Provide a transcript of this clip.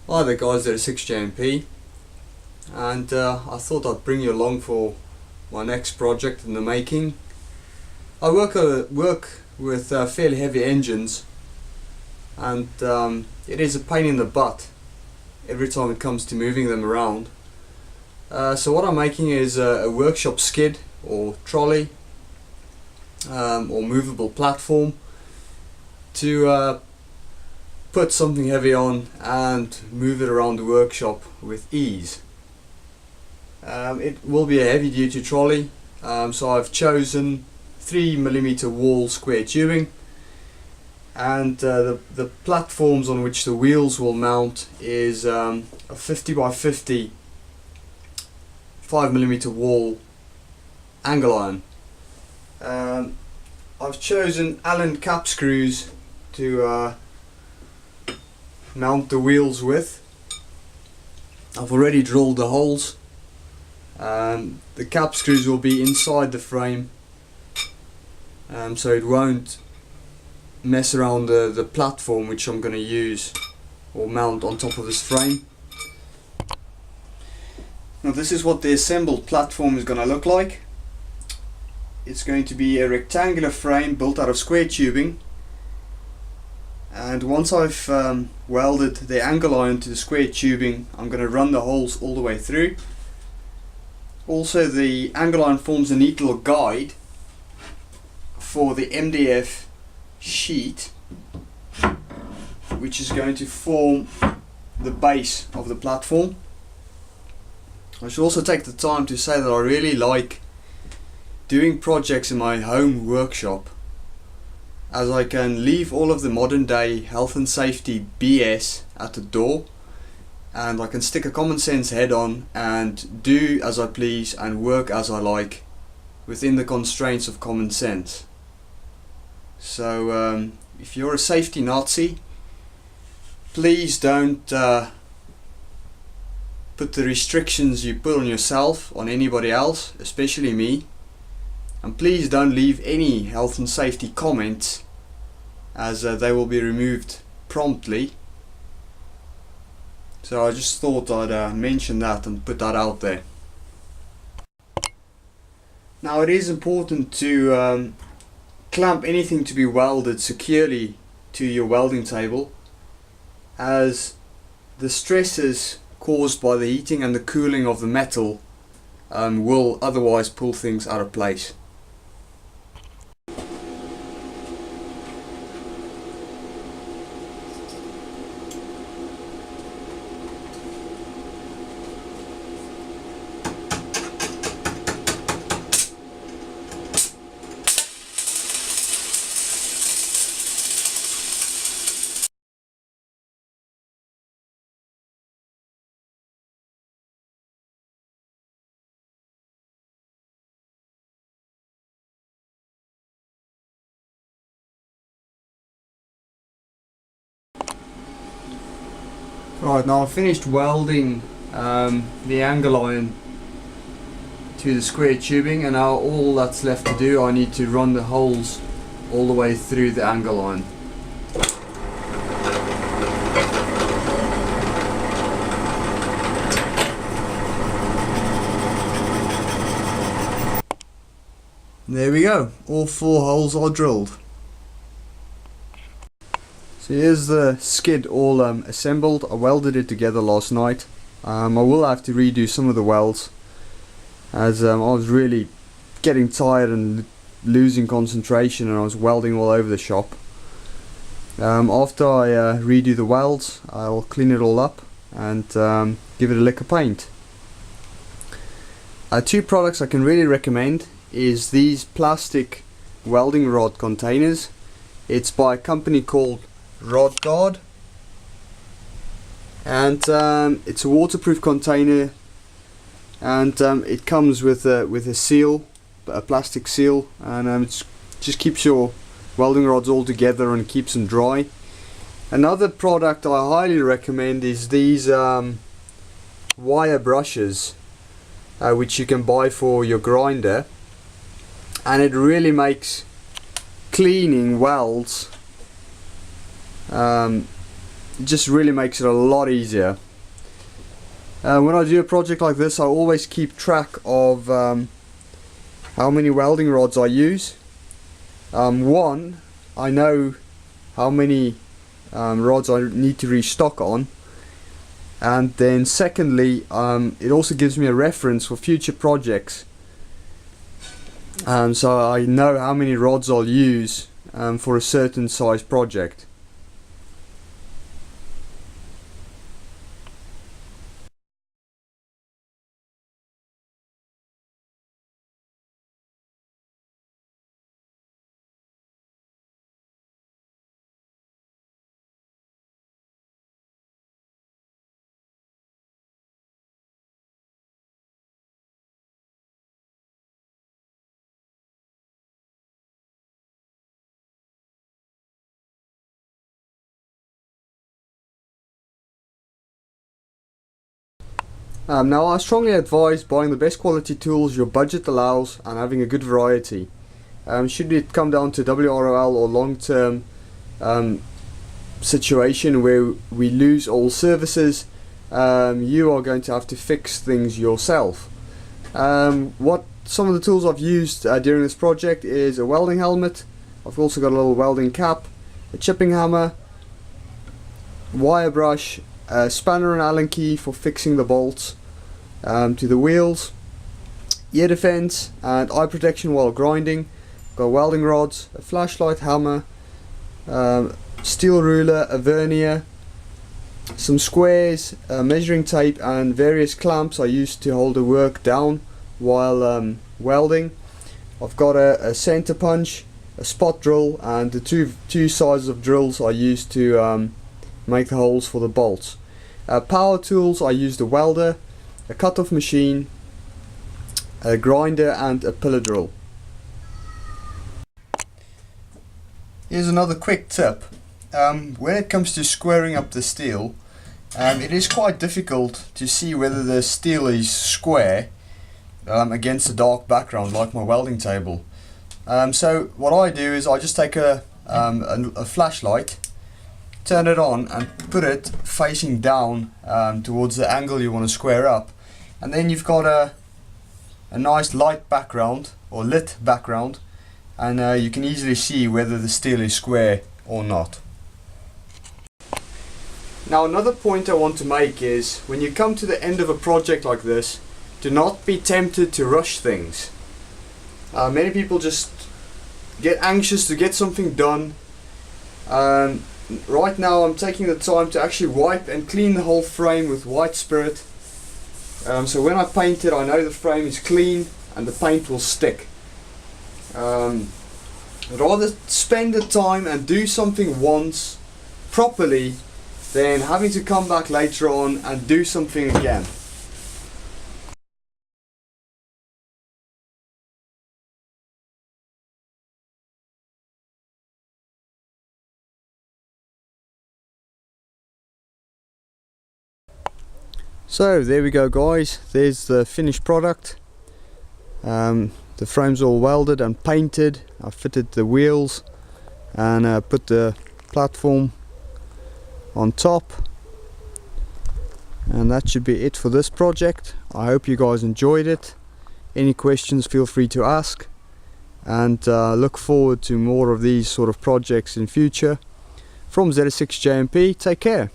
Hi there guys, there is 6JMP, and I thought I'd bring you along for my next project in the making. I work with fairly heavy engines, and it is a pain in the butt every time it comes to moving them around. So what I'm making is a workshop skid or trolley or movable platform to put something heavy on and move it around the workshop with ease. It will be a heavy duty trolley, so I've chosen 3mm wall square tubing, and the platforms on which the wheels will mount is a 50 by 50 5mm wall angle iron. I've chosen Allen cap screws to mount the wheels with. I've already drilled the holes. The cap screws will be inside the frame, so it won't mess around the platform which I'm going to use or mount on top of this frame. Now this is what the assembled platform is going to look like. It's going to be a rectangular frame built out of square tubing, and once I've welded the angle iron to the square tubing, I'm going to run the holes all the way through. Also, the angle iron forms a neat little guide for the MDF sheet, which is going to form the base of the platform. I should also take the time to say that I really like doing projects in my home workshop, as I can leave all of the modern day health and safety BS at the door, and I can stick a common sense head on and do as I please and work as I like within the constraints of common sense. So if you're a safety Nazi, please don't put the restrictions you put on yourself on anybody else, especially me. And please don't leave any health and safety comments, as they will be removed promptly. So I just thought I'd mention that and put that out there. Now it is important to clamp anything to be welded securely to your welding table, as the stresses caused by the heating and the cooling of the metal will otherwise pull things out of place. Right, now I've finished welding the angle iron to the square tubing, and now all that's left to do, I need to run the holes all the way through the angle iron. There we go, all 4 holes are drilled. So here's the skid all assembled. I welded it together last night. I will have to redo some of the welds, as I was really getting tired and losing concentration, and I was welding all over the shop. After I redo the welds, I'll clean it all up and give it a lick of paint. 2 products I can really recommend is these plastic welding rod containers. It's by a company called Rod Guard, and it's a waterproof container, and it comes with a seal, a plastic seal, and it just keeps your welding rods all together and keeps them dry. Another product I highly recommend is these wire brushes, which you can buy for your grinder, and it really makes cleaning welds it just really makes it a lot easier. When I do a project like this, I always keep track of how many welding rods I use. One, I know how many rods I need to restock on, and then secondly, it also gives me a reference for future projects, so I know how many rods I'll use for a certain size project. Now I strongly advise buying the best quality tools your budget allows and having a good variety. Should it come down to WRL or long-term situation where we lose all services, you are going to have to fix things yourself. What some of the tools I've used during this project is a welding helmet. I've also got a little welding cap, a chipping hammer, wire brush, a spanner and Allen key for fixing the bolts to the wheels, ear defense and eye protection while grinding. Got welding rods, a flashlight, hammer, steel ruler, a vernier, some squares, measuring tape and various clamps I used to hold the work down while welding. I've got a center punch, a spot drill and the two sizes of drills I used to make the holes for the bolts. Power tools, I used a welder, a cut-off machine, a grinder and a pillar drill. Here's another quick tip. When it comes to squaring up the steel, it is quite difficult to see whether the steel is square against a dark background like my welding table. So what I do is I just take a flashlight, turn it on and put it facing down towards the angle you want to square up, and then you've got a nice light background or lit background, and you can easily see whether the steel is square or not. Now another point I want to make is when you come to the end of a project like this, do not be tempted to rush things. Many people just get anxious to get something done. Right now I'm taking the time to actually wipe and clean the whole frame with white spirit, so when I paint it I know the frame is clean and the paint will stick. I'd rather spend the time and do something once properly than having to come back later on and do something again. So there we go guys, there's the finished product. The frame's all welded and painted. I fitted the wheels and put the platform on top, and that should be it for this project. I hope you guys enjoyed it. Any questions, feel free to ask, and look forward to more of these sort of projects in future. From Z6JMP, take care.